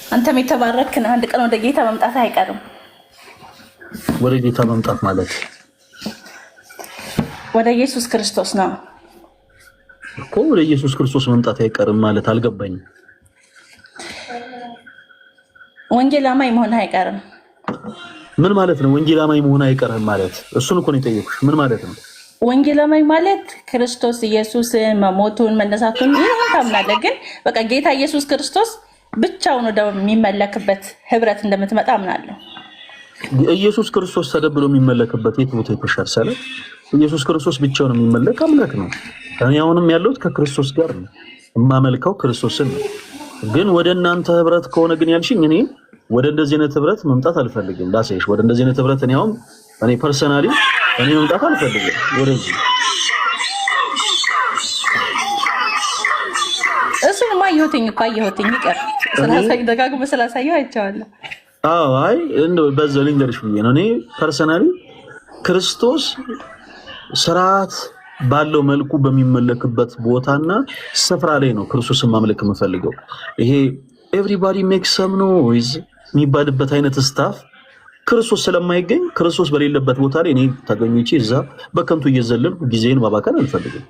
አንተም የተባረክ ነህ። አንድ ቀን ወደ ጌታ መምጣት አይቀርም። ወደ ጌታ መምጣት ማለት ወደ ኢየሱስ ክርስቶስ ነው እኮ። ወደ ኢየሱስ ክርስቶስ መምጣት አይቀርም ማለት አልገባኝም። ወንጌል አማኝ መሆን አይቀርም። ምን ማለት ነው? ወንጌል አማኝ መሆን አይቀርም ማለት እሱን እኮ ነው የጠየኩሽ። ምን ማለት ነው? ወንጌል አማኝ ማለት ክርስቶስ ኢየሱስን መሞቱን መነሳቱን ይሄን ታምናለህ። ግን በቃ ጌታ ኢየሱስ ክርስቶስ ብቻውን ወደሚመለክበት ህብረት እንደምትመጣ አምናለሁ። ኢየሱስ ክርስቶስ ተደብሎ የሚመለክበት የት ቦታ የተሻለ? ኢየሱስ ክርስቶስ ብቻውን የሚመለክ አምላክ ነው። እኔ አሁንም ያለሁት ከክርስቶስ ጋር ነው፣ የማመልከው ክርስቶስን ነው። ግን ወደ እናንተ ህብረት ከሆነ ግን ያልሽኝ፣ እኔ ወደ እንደዚህ አይነት ህብረት መምጣት አልፈልግም። ዳሴሽ ወደ እንደዚህ አይነት ህብረት እኔ ፐርሰናሊ መምጣት አልፈልግም ወደዚህ። እሱንማ አየሁትኝ ይቀር ስላሳይ ደጋግሞ ስላሳየው አይቼዋለሁ። አይ እንደው በዛው ልንገርሽ ብዬ ነው። እኔ ፐርሰናሊ ክርስቶስ ስርዓት ባለው መልኩ በሚመለክበት ቦታና ስፍራ ላይ ነው ክርስቶስን ማምለክ የምፈልገው። ይሄ ኤቭሪባዲ ሜክ ሰም ኖይዝ የሚባልበት አይነት ስታፍ ክርስቶስ ስለማይገኝ ክርስቶስ በሌለበት ቦታ ላይ እኔ ተገኝቼ እዛ በከንቱ እየዘለልኩ ጊዜን ማባከን አልፈልግም።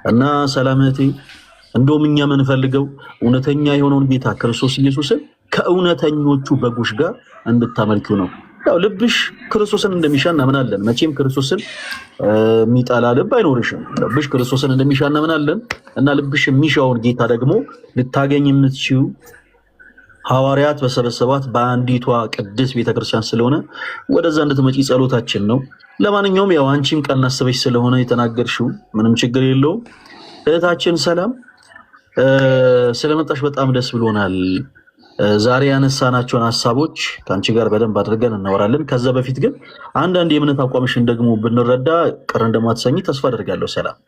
እና ሰላምቴ እንደውም እኛ የምንፈልገው እውነተኛ የሆነውን ጌታ ክርስቶስ ኢየሱስን ከእውነተኞቹ በጎች ጋር እንድታመልኪው ነው። ያው ልብሽ ክርስቶስን እንደሚሻ እናምናለን። መቼም ክርስቶስን የሚጠላ ልብ አይኖርሽም። ልብሽ ክርስቶስን እንደሚሻ እናምናለን። እና ልብሽ የሚሻውን ጌታ ደግሞ ልታገኝ የምትችው ሐዋርያት በሰበሰባት በአንዲቷ ቅድስት ቤተክርስቲያን ስለሆነ ወደዛ እንድትመጪ ጸሎታችን ነው። ለማንኛውም ያው አንቺም ቀን አስበሽ ስለሆነ የተናገርሽው ምንም ችግር የለውም። እህታችን ሰላም ስለመጣሽ በጣም ደስ ብሎናል። ዛሬ ያነሳናቸውን ሐሳቦች ከአንቺ ጋር በደንብ አድርገን እናወራለን። ከዛ በፊት ግን አንዳንድ የእምነት አቋምሽን ደግሞ ብንረዳ ቅር እንደማትሰኝ ተስፋ አደርጋለሁ። ሰላም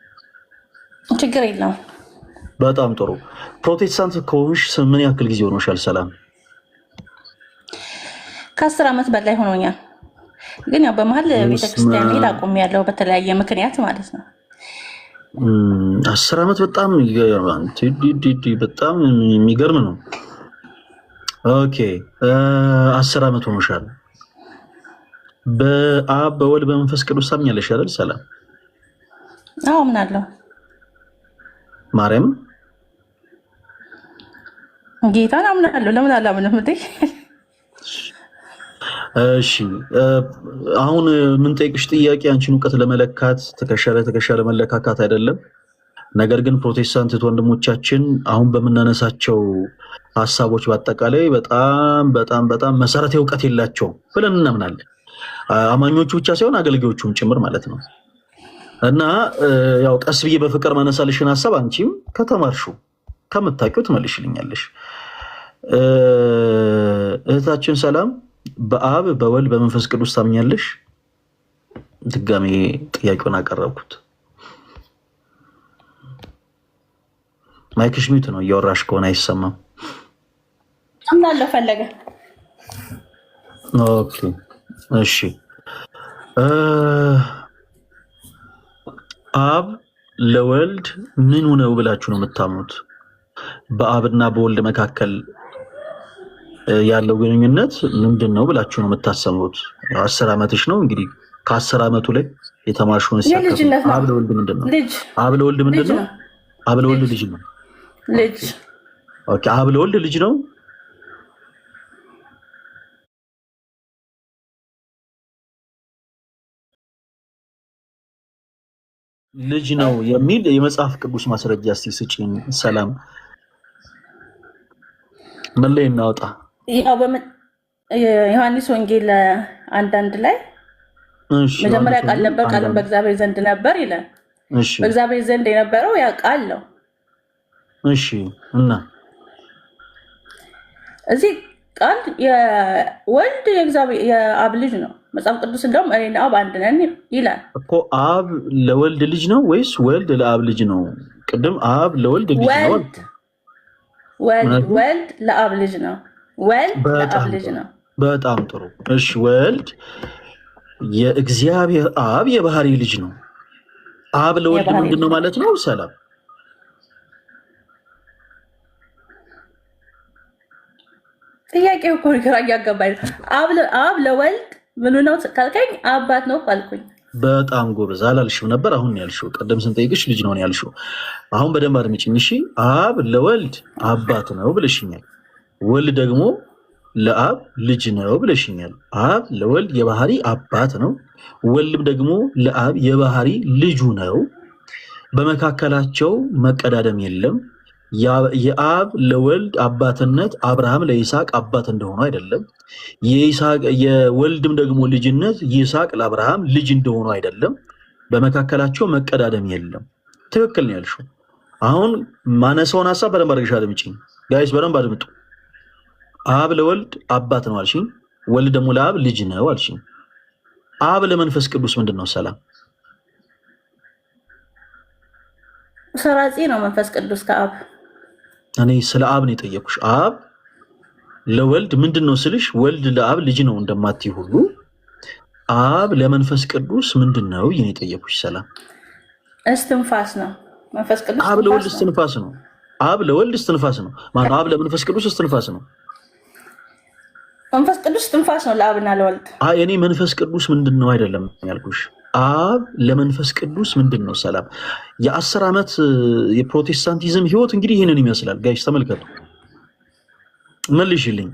ችግር የለውም። በጣም ጥሩ። ፕሮቴስታንት ከሆንሽ ምን ያክል ጊዜ ሆኖሻል? ሰላም ከ10 ዓመት በላይ ሆኖኛል። ግን ያው በመሀል ቤተክርስቲያን ሄድ አቁሜያለሁ በተለያየ ምክንያት ማለት ነው። 10 ዓመት በጣም የሚገርም ነው። ኦኬ 10 ዓመት ሆኖሻል። በአብ በወልድ በመንፈስ ቅዱስ ታምኛለሽ አይደል? ሰላም አዎ አምናለሁ። ማርያም ጌታን አምናለሁ። ለምን አላምንም እንዴ? እሺ አሁን የምንጠይቅሽ ጥያቄ አንቺን እውቀት ለመለካት ትከሻ ለመለካካት አይደለም። ነገር ግን ፕሮቴስታንት ወንድሞቻችን አሁን በምናነሳቸው ሐሳቦች በአጠቃላይ በጣም በጣም በጣም መሰረታዊ እውቀት የላቸውም ብለን እናምናለን። አማኞቹ ብቻ ሳይሆን አገልጋዮቹም ጭምር ማለት ነው። እና ያው ቀስ ብዬ በፍቅር ማነሳልሽን ሐሳብ አንቺም ከተማርሽው ከምታውቂው ትመልሽልኛለሽ። እህታችን ሰላም በአብ በወልድ በመንፈስ ቅዱስ ታምኛለሽ? ድጋሜ ጥያቄውን አቀረብኩት። ማይክሽ ሚውት ነው፣ እያወራሽ ከሆነ አይሰማም። አምናለሁ ፈለገ። ኦኬ እሺ። አብ ለወልድ ምኑ ነው ብላችሁ ነው የምታምኑት? በአብና በወልድ መካከል ያለው ግንኙነት ምንድን ነው ብላችሁ ነው የምታሰሙት? 10 ዓመትሽ ነው እንግዲህ። ከ10 ዓመቱ ላይ የተማርሽውን አብ ለወልድ ምንድን ነው? አብ ለወልድ ምንድን ነው? አብ ለወልድ ልጅ ነው። ልጅ ኦኬ። አብ ለወልድ ልጅ ነው። ልጅ ነው የሚል የመጽሐፍ ቅዱስ ማስረጃ እስቲ ስጪኝ። ሰላም ምን ላይ እናወጣ? ያው ዮሐንስ ወንጌል 1:1 ላይ መጀመሪያ ቃል ነበር፣ ቃልም በእግዚአብሔር ዘንድ ነበር ይላል። እሺ በእግዚአብሔር ዘንድ የነበረው ያ ቃል ነው። እሺ እና እዚህ ቃል የወልድ የአብ ልጅ ነው። መጽሐፍ ቅዱስ እንደውም እኔና አብ አንድ ነን ይላል እኮ። አብ ለወልድ ልጅ ነው ወይስ ወልድ ለአብ ልጅ ነው? ቅድም አብ ለወልድ ልጅ ነው። ወልድ ለአብ ልጅ ነው። ወልድ ለአብ ልጅ ነው። በጣም ጥሩ። እሺ ወልድ የእግዚአብሔር አብ የባህሪ ልጅ ነው። አብ ለወልድ ምንድን ነው ማለት ነው? ሰላም ጥያቄው እኮ ግራ እያጋባኝ ነው። አብ ለወልድ ምን ነው ካልከኝ አባት ነው አልኩኝ። በጣም ጎበዝ አላልሽም ነበር? አሁን ያልሽው ቀደም ስንጠይቅሽ ልጅ ነው ያልሽው። አሁን በደንብ አድምጪኝ እሺ። አብ ለወልድ አባት ነው ብለሽኛል። ወልድ ደግሞ ለአብ ልጅ ነው ብለሽኛል። አብ ለወልድ የባህሪ አባት ነው፣ ወልድም ደግሞ ለአብ የባህሪ ልጁ ነው። በመካከላቸው መቀዳደም የለም። የአብ ለወልድ አባትነት አብርሃም ለይስሐቅ አባት እንደሆኑ አይደለም። የወልድም ደግሞ ልጅነት ይስሐቅ ለአብርሃም ልጅ እንደሆኑ አይደለም። በመካከላቸው መቀዳደም የለም። ትክክል ነው ያልሽው። አሁን ማነሳውን ሀሳብ በደንብ አድርገሽ አድምጪኝ ጋይስ፣ በደንብ አድምጡ። አብ ለወልድ አባት ነው አልሽኝ፣ ወልድ ደግሞ ለአብ ልጅ ነው አልሽኝ። አብ ለመንፈስ ቅዱስ ምንድን ነው? ሰላም ሰራጺ ነው መንፈስ ቅዱስ ከአብ። እኔ ስለ አብ ነው የጠየኩሽ። አብ ለወልድ ምንድን ነው ስልሽ ወልድ ለአብ ልጅ ነው እንደማትይ ሁሉ አብ ለመንፈስ ቅዱስ ምንድን ነው ይሄን የጠየኩሽ። ሰላም እስትንፋስ ነው መንፈስ ቅዱስ። አብ ለወልድ እስትንፋስ ነው። አብ ለወልድ እስትንፋስ ነው። ማን አብ ለመንፈስ ቅዱስ እስትንፋስ ነው። መንፈስ ቅዱስ እስትንፋስ ነው ለአብና ለወልድ። እኔ መንፈስ ቅዱስ ምንድን ነው አይደለም ያልኩሽ። አብ ለመንፈስ ቅዱስ ምንድን ነው? ሰላም የ10 ዓመት የፕሮቴስታንቲዝም ህይወት እንግዲህ ይህንን ይመስላል። ጋይስ ተመልከቱ፣ መልሽልኝ።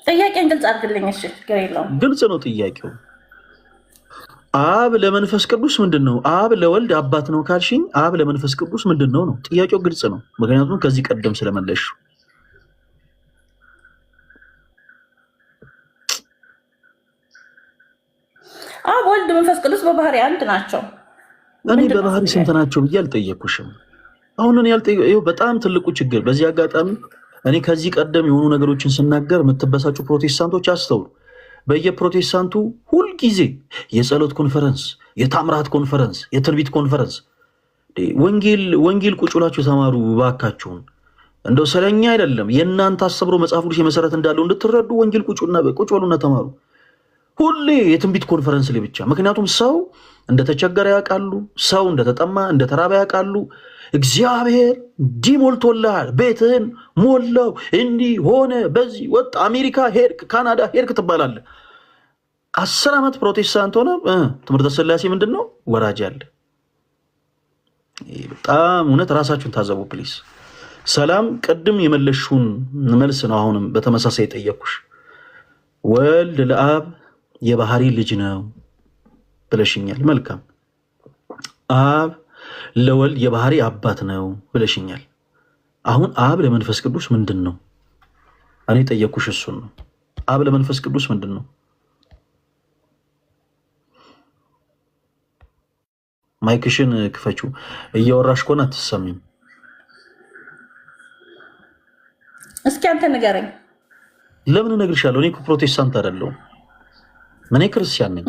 ጥያቄን ግልጽ አድርግልኝ። እሺ ችግር የለውም። ግልጽ ነው ጥያቄው። አብ ለመንፈስ ቅዱስ ምንድን ነው? አብ ለወልድ አባት ነው ካልሽኝ አብ ለመንፈስ ቅዱስ ምንድን ነው ነው ጥያቄው። ግልጽ ነው፣ ምክንያቱም ከዚህ ቀደም ስለመለሽ። አብ ወልድ መንፈስ ቅዱስ በባህሪ አንድ ናቸው። እኔ በባህሪ ስንት ናቸው ብዬ አልጠየኩሽም። አሁን እኔ ያልጠየቁ በጣም ትልቁ ችግር በዚህ አጋጣሚ እኔ ከዚህ ቀደም የሆኑ ነገሮችን ስናገር የምትበሳጩ ፕሮቴስታንቶች አስተውሉ። በየፕሮቴስታንቱ ሁልጊዜ የጸሎት ኮንፈረንስ፣ የታምራት ኮንፈረንስ፣ የትንቢት ኮንፈረንስ። ወንጌል ቁጭ ብላችሁ ተማሩ ባካችሁን። እንደው ስለኛ አይደለም የእናንተ አስተምሮ መጽሐፍ ቅዱስ የመሰረት እንዳለው እንድትረዱ ወንጌል ቁጭ በሉና ተማሩ። ሁሌ የትንቢት ኮንፈረንስ ላይ ብቻ። ምክንያቱም ሰው እንደተቸገረ ያውቃሉ፣ ሰው እንደተጠማ እንደተራበ ያውቃሉ። እግዚአብሔር እንዲህ ሞልቶልሃል፣ ቤትህን ሞላው፣ እንዲህ ሆነ፣ በዚህ ወጥ፣ አሜሪካ ሄድክ፣ ካናዳ ሄድክ ትባላለህ። 10 ዓመት ፕሮቴስታንት ሆነ ትምህርተ ሥላሴ ምንድን ነው? ወራጅ አለ። በጣም እውነት ራሳችሁን ታዘቡ ፕሊስ። ሰላም ቅድም የመለሹን መልስ ነው አሁንም በተመሳሳይ የጠየኩሽ። ወልድ ለአብ የባህሪ ልጅ ነው ብለሽኛል። መልካም። አብ ለወልድ የባህሪ አባት ነው ብለሽኛል። አሁን አብ ለመንፈስ ቅዱስ ምንድን ነው? እኔ ጠየኩሽ እሱን ነው። አብ ለመንፈስ ቅዱስ ምንድን ነው? ማይክሽን ክፈችው። እያወራሽ ከሆነ አትሰሚም። እስኪ አንተ ንገረኝ። ለምን እነግርሻለሁ? እኔ እኮ ፕሮቴስታንት አይደለሁም። እኔ ክርስቲያን ነኝ።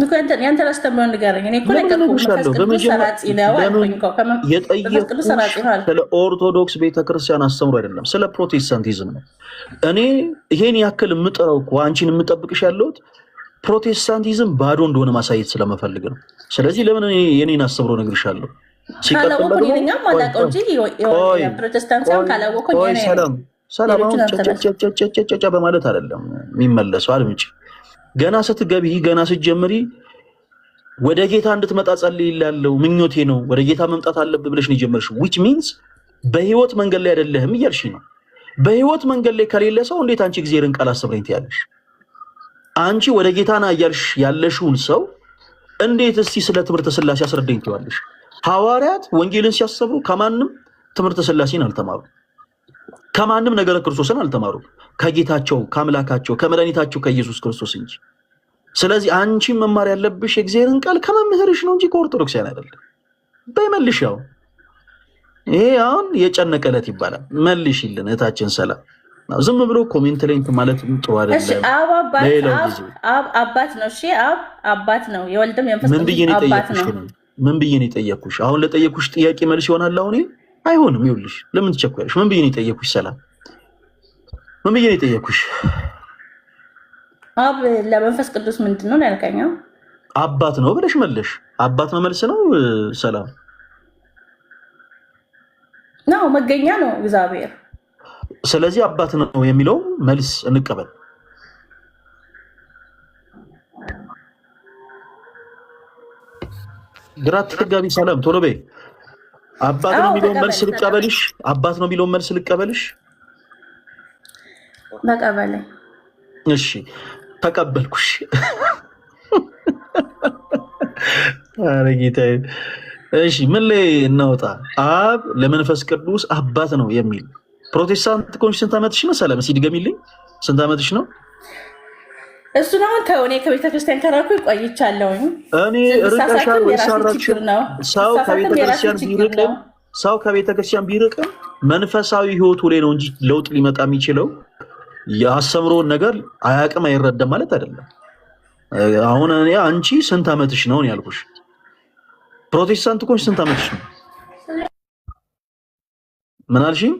ያንተ ላስተምሮ ንገረኝ። እኔ እኮ የጠየኩሽ ስለ ኦርቶዶክስ ቤተክርስቲያን አስተምሮ አይደለም፣ ስለ ፕሮቴስታንቲዝም ነው። እኔ ይሄን ያክል የምጠራው እኮ አንቺን የምጠብቅሽ ያለሁት ፕሮቴስታንቲዝም ባዶ እንደሆነ ማሳየት ስለመፈልግ ነው። ስለዚህ ለምን የኔን አስተምሮ እነግርሻለሁ? ሰላም አሁን ጨጨጨጨጨጨ በማለት አይደለም የሚመለሰው። አልምጪ ገና ስትገቢ ገና ስትጀምሪ ወደ ጌታ እንድትመጣ ጸልይልሃለሁ ምኞቴ ነው፣ ወደ ጌታ መምጣት አለብህ ብለሽ ነው የጀመርሽው። which means በህይወት መንገድ ላይ አይደለህም እያልሽ ነው። በህይወት መንገድ ላይ ከሌለ ሰው እንዴት አንቺ እግዚአብሔርን ቃል አስተምረኝ ትያለሽ? አንቺ ወደ ጌታ ና እያልሽ ያለሽውን ሰው እንዴት እስቲ ስለ ትምህርተ ሥላሴ አስረዳኝ ትያለሽ? ሐዋርያት ወንጌልን ሲያስተምሩ ከማንም ትምህርተ ሥላሴን አልተማሩ፣ ከማንም ነገረ ክርስቶስን አልተማሩ፣ ከጌታቸው ከአምላካቸው ከመድኃኒታቸው ከኢየሱስ ክርስቶስ እንጂ። ስለዚህ አንቺ መማር ያለብሽ የእግዚአብሔርን ቃል ከመምህርሽ ነው እንጂ ከኦርቶዶክሳውያን አይደለም። በይመልሽ። ያው ይሄ አሁን የጨነቀለት ይባላል። መልሽልን እህታችን ሰላም። ዝም ብሎ ኮሜንት ላይ እንትን ማለት ጥሩ አይደለም። እሺ አብ አባት ነው። እሺ አብ አባት ነው። የወልድም የመንፈስ ቅዱስ አባት ነው። ምን ብዬ ነው የጠየኩሽ? አሁን ለጠየኩሽ ጥያቄ መልስ ይሆናል አሁን? አይሆንም። ይኸውልሽ ለምን ትቸኩያለሽ? ምን ብዬ ነው የጠየኩሽ? ሰላም ምን ብዬ ነው የጠየኩሽ? አብ ለመንፈስ ቅዱስ ምንድን ነው ያልከኝ? አባት ነው ብለሽ መለሽ። አባት ነው መልስ ነው። ሰላም ነው መገኛ ነው እግዚአብሔር። ስለዚህ አባት ነው የሚለው መልስ እንቀበል። ግራት ተጋቢ ሰላም ቶሎ በይ። አባት ነው የሚለው መልስ ልቀበልሽ? አባት ነው የሚለው መልስ ልቀበልሽ? ተቀበለ። እሺ ተቀበልኩሽ። አረ ጌታዬ። እሺ ምን ላይ እናውጣ? አብ ለመንፈስ ቅዱስ አባት ነው የሚል ፕሮቴስታንት ኮንሽ ስንት ዓመትሽ ነው? ሰላም እስኪ ድገሚልኝ። ስንት ዓመትሽ ነው? እሱን አሁን ከሆነ ከቤተክርስቲያን ከራኩ ቆይቻለሁ። እኔ ርቀሻል ወይ ሳራችሁ? ሰው ከቤተክርስቲያን ቢርቅም መንፈሳዊ ህይወቱ ላይ ነው እንጂ ለውጥ ሊመጣ የሚችለው የአስተምሮውን ነገር አያውቅም አይረዳም ማለት አይደለም። አሁን እኔ አንቺ ስንት ዓመትሽ ነው ያልኩሽ? ፕሮቴስታንት ኮንሽ ስንት ዓመትሽ ነው? ምን አልሽኝ?